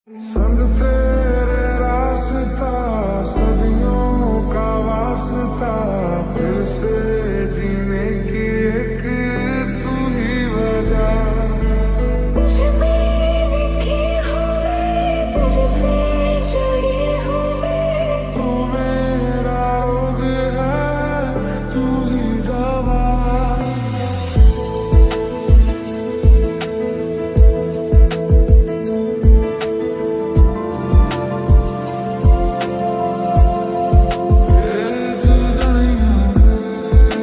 संग तेरे रास्ता सदियों का वास्ता फिर से जीने की एक तू ही वजह मुझे मेरे की हो मैं तुझसे जुड़ी हूँ मैं तू मेरा रोग है तू ही दवा इन जुदाइयों में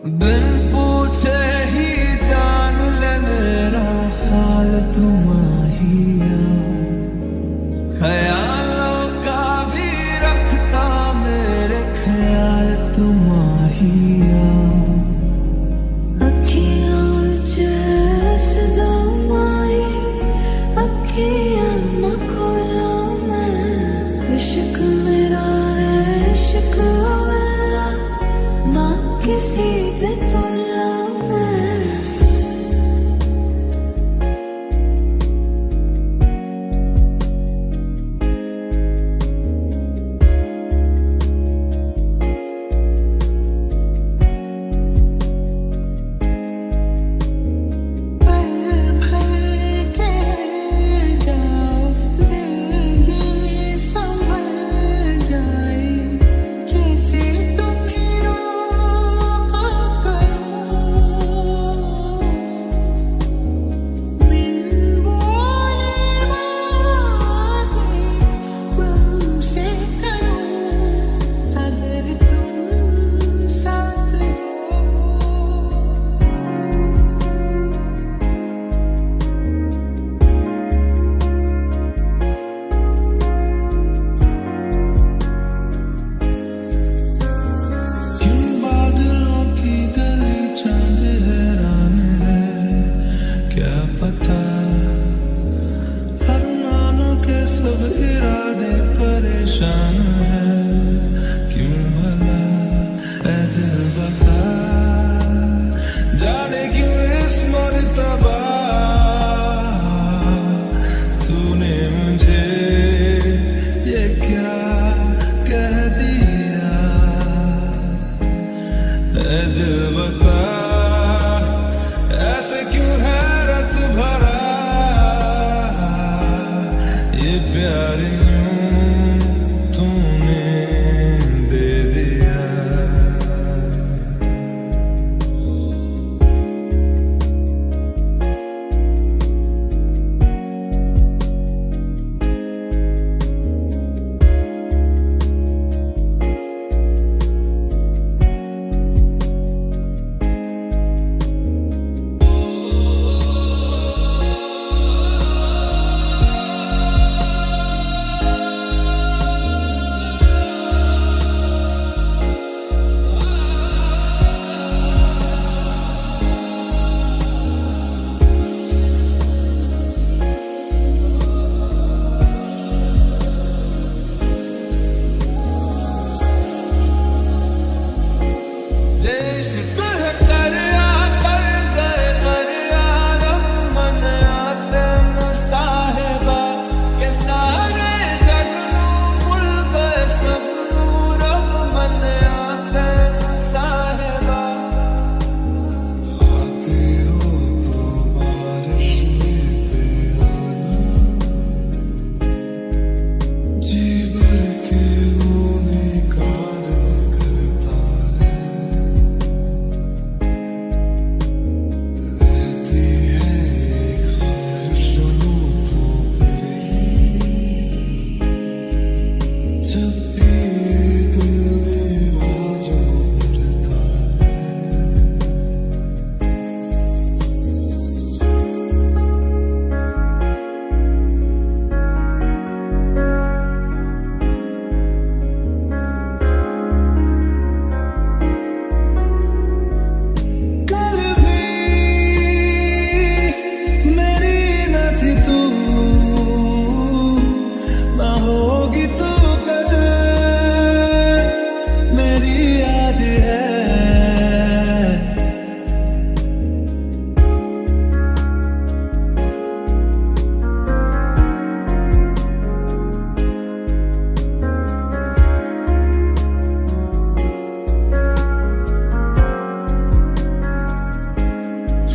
बिन पूछे ही जान ले मेरा हाल तुम्हारिया, ख्यालों का भी रखता मेरे ख्याल तुम्हारिया। अखियां जैसदा माही, अखियां न खोला मैं, इश्क मेरा इश्क वाला ना किसी पे तोला मैं। सब इरादे परेशान है, क्यों भला ऐ दिल बता, जाने क्यों इस मर्तबा तूने मुझे ये क्या कह दिया। ऐ दिल बता ऐसे क्यों हैरत भरा ये प्यार यूं तूने दे दिया।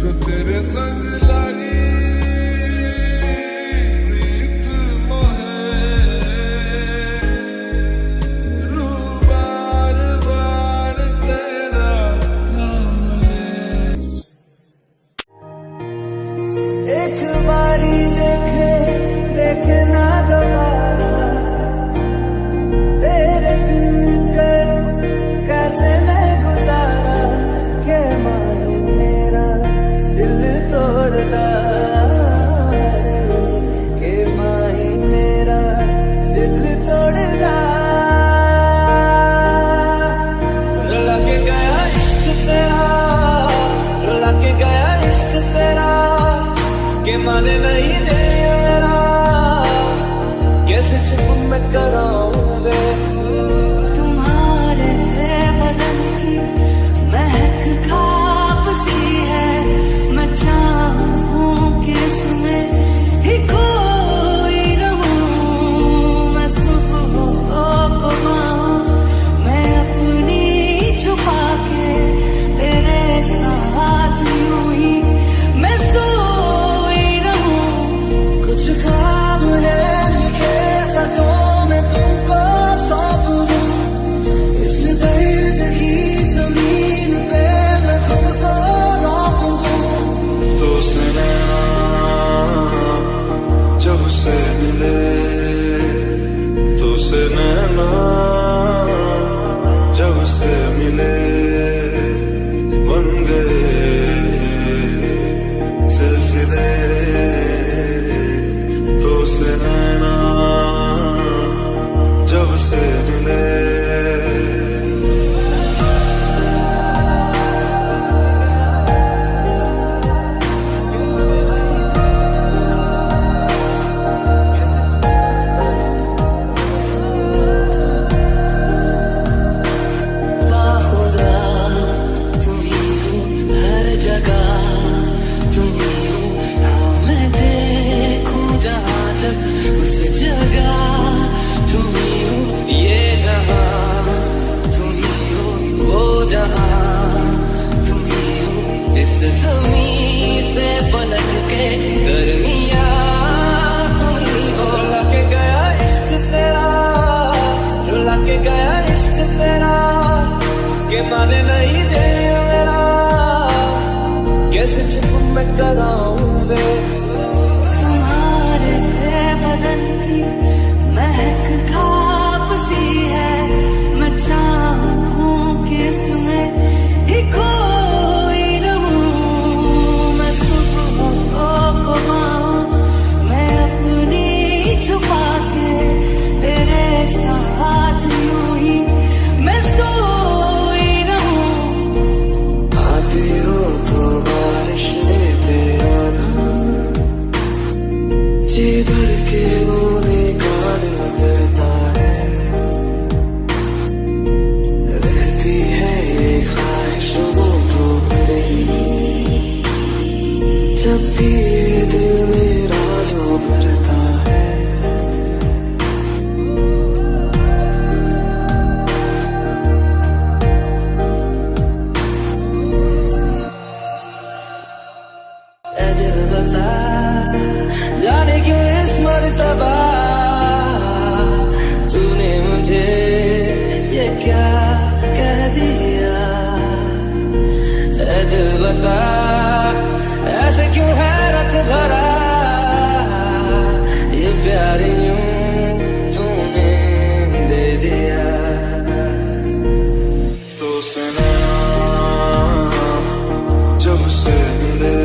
जो तेरे संग लागी प्रीत मोहे, रू बार बार तेरा नाम ले। एक बारी देखे देखना दोबारा, तेरे बिन करूं कैसे मैं गुजारा, के माने नहीं दे मेरा, कैसे चुप मैं कराऊं वे। तुम्हारे बदन की महक खाप सी है, मैं चाहूं कि इसमें ही कोई रहूं। मैं सुबह को पाऊं मैं अपनी छुपा के, तेरे साथ यूं ही मैं सोई रहूं। कुछ ख्वाब है लिखे खतों में तुमको सौंप दूं, इस दर्द की जमीन पे मैं खुद को रौंप दूं। तो सुना जब से मिले, तो से नैना जब से मिले, बन गए सिलसिले। तो से नैना जब से मिले, बाखुदा तुम ही हो हर जगह, तुम ही हो हाँ मैं देखूं जहाँ जब उस जगह। तुम ही हो ये जहाँ, तुम ही हो वो जहाँ, तुम ही हो इस ज़मीं से फलक के दरमिया। तुम ही हो रुला के गया इश्क तेरा, रुला के गया इश्क तेरा, के माने नहीं दे मेरा, कैसे चुप मैं कराऊं वे। तुम्हारे बदन की महक खाप सी है, मैं चाहूं कि इसमें ही कोई रहूं। मैं सुबह को पाऊं मैं अपनी छुपा के, तेरे साथ यूं ही मैं सोई रहूं। आती हो तो बारिश लेते आना, जी भर के रोने का दिल करता है। रहती है ये ख्वाहिश लोगों को भरी, जब भी ये दिल मेरा जो भरता है। ऐ दिल बता जाने क्यों इस मर्तबा तूने मुझे ये क्या कह दिया। ऐ दिल बता ऐसे क्यों हैरत भरा ये प्यार यूं तूने दे दिया। तो सुना जब से मिले,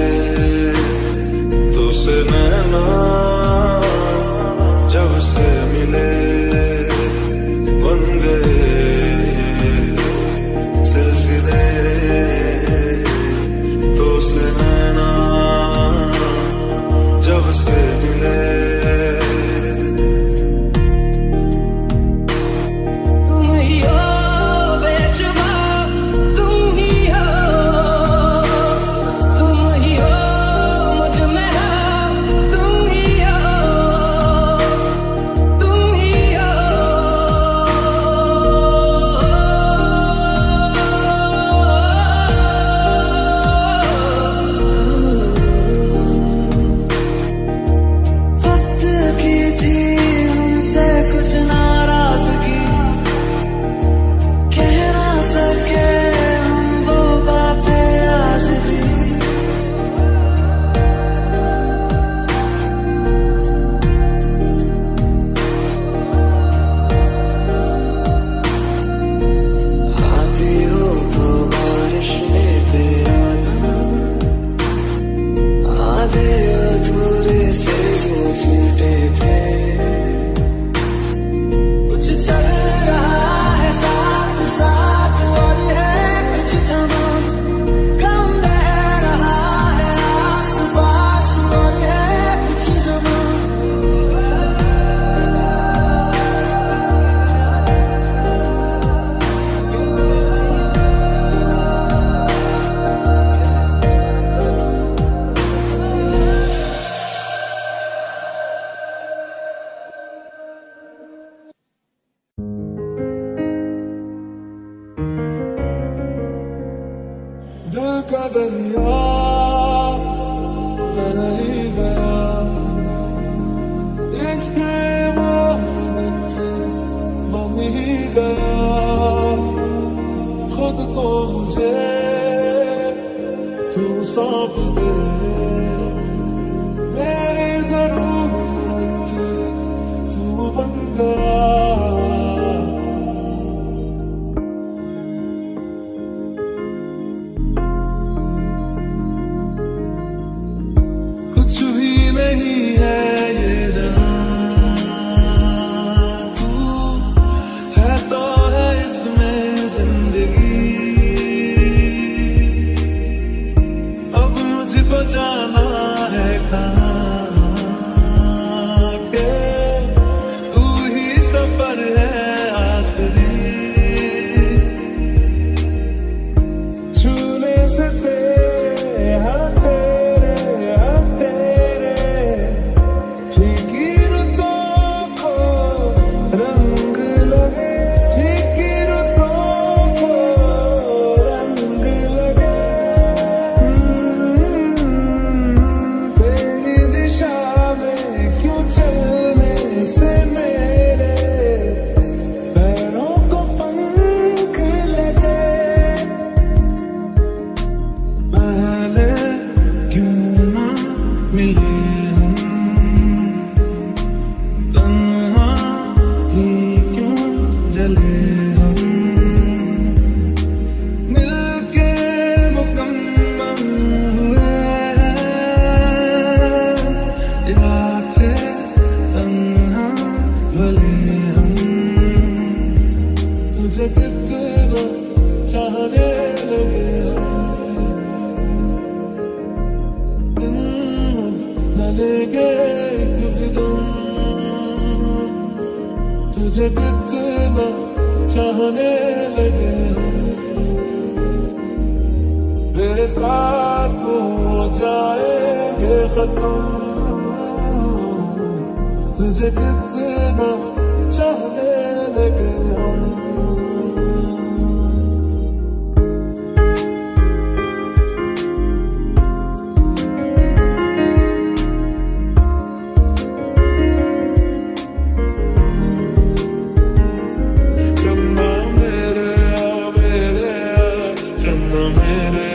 तो से नैना जब से मिले, बन गए सिलसिले। तो से नैना जब से मिले, दिल का दरिया बह ही गया, इश्क मोहब्बत बन ही गया। खुद को मुझे तू सौंप दे, मेरी जरूरत तू बन गया। कुछ भी नहीं है ये जहां, तू है तो है इसमें जिंदगी। अब मुझको जाना है कहाँ के, तू ही सफर है आखिरी। छूने से तेरे हाँ तेरे फीकी रुतों को रंग लगे, फीकी रुतों को रंग लगे। तेरी दिशा में क्यों चलने से मेरे पैरों को पंख लगे। पहले क्यों ना मिले हम, तन्हा ही क्यों जले हम। मिलके मुकम्मल हुए या थे तन्हा भले हम। तुझे कितना चाहने लगे हम, न लेंगे एक भी दम। तुझे कितना चाहने लगे हम, मेरे साथ हो जाएंगे खत्म। तुझे कितना चाहने लगे हम। चन्ना मेरे चन्ना मेरे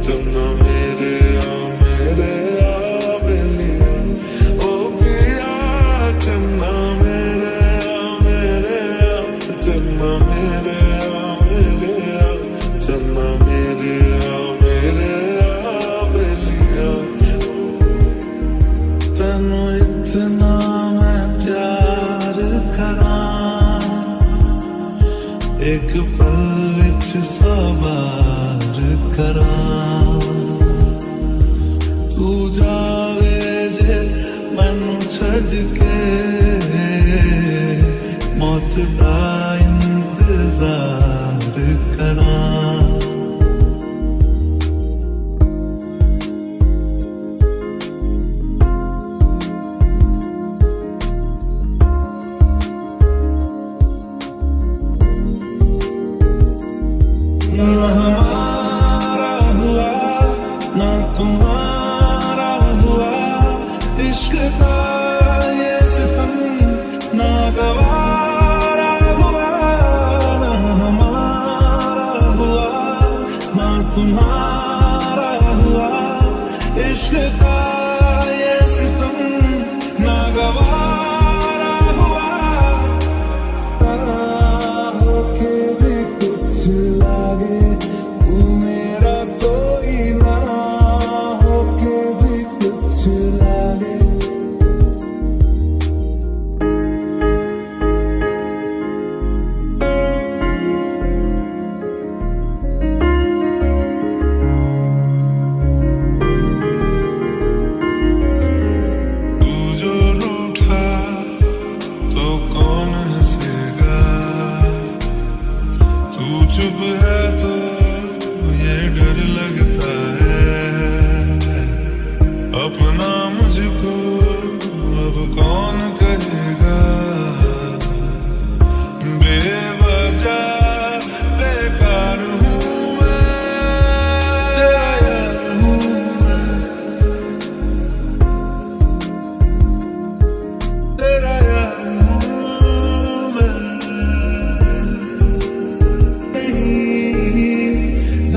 चन्ना मेरे बेलिया। ओ पिया चन्ना मेरे चन्ना मेरे चन्ना मेरे बेलिया। तनु इतना मैं प्यार करां, एक पल विच सवार करां। तू जावे जे मैनू छड़ के, मौत दा इंतजार करां। ना हमारा हुआ ना तुम्हारा हुआ, इश्क का ये सितम ना गवारा हुआ। ना हमारा हुआ ना तुम्हारा हुआ, इश्क का ये सितम ना गवारा हुआ। होके भी कुछ लागे तू मेरा कोई ना, होके भी कुछ लागे।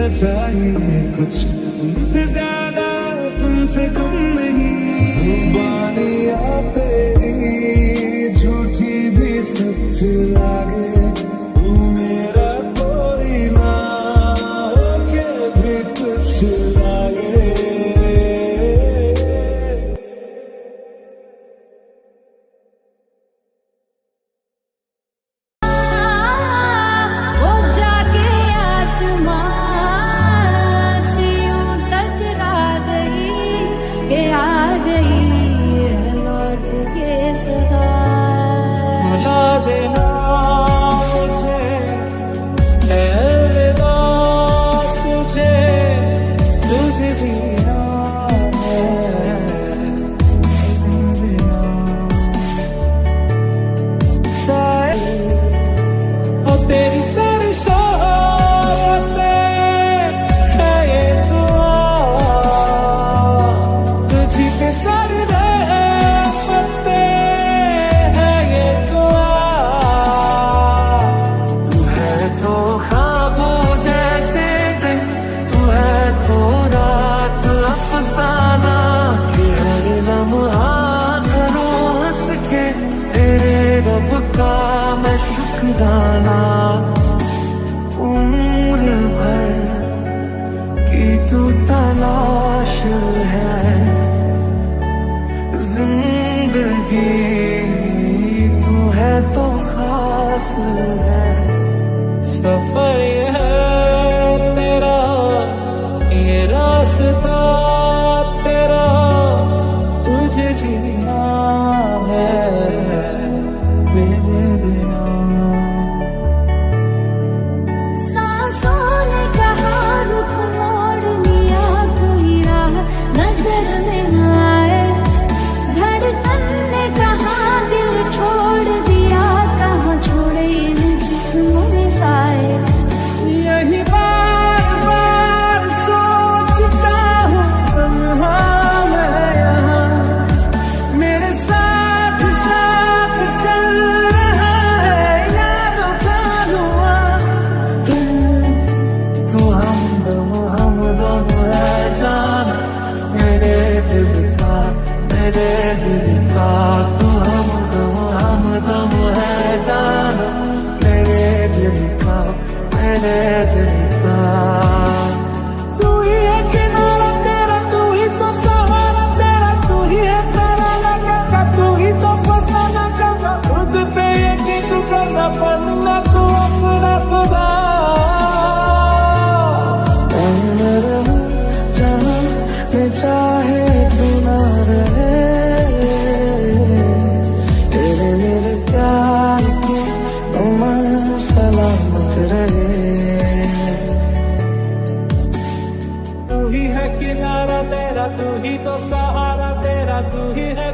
न चाहिए कुछ तुमसे ज्यादा, तुमसे कम नहीं। जुबानियां तेरी झूठी भी सच लागे, तू मेरा कोई ना होके भी कुछ लागे। शुक्राना उम्र भर की तू तलाश है, जिंदगी तू है तो खास है। सफर ये है तेरा, ये रास्ता तेरा, तुझे जीना है मेरे बिना। नजर में न आए, धड़कन ने कहा दिल छोड़ दिया, कहाँ छोड़े इन जिस्मों में साए। यही बार बार सोचता हूँ तन्हा मैं यहाँ, मेरे साथ साथ चल रहा है यादों का धुआं। तू हमदम है जाना, मेरे दिल का तू हमदम है जाना, मेरे दिल का तू ही है किनारा तेरा, तू ही तो सहारा तेरा, तू ही है तेरा लगा, तू ही तो फसाना का। खुद पे यकीन तू करना पड़ना, तू अपना खुदा। मैं रहूं जहाँ मैं चाहे तू ना रहे, तेरे मेरे प्यार की उम्र सलामत रहे। तू ही है किनारा तेरा, तू ही तो सहारा तेरा, तू ही है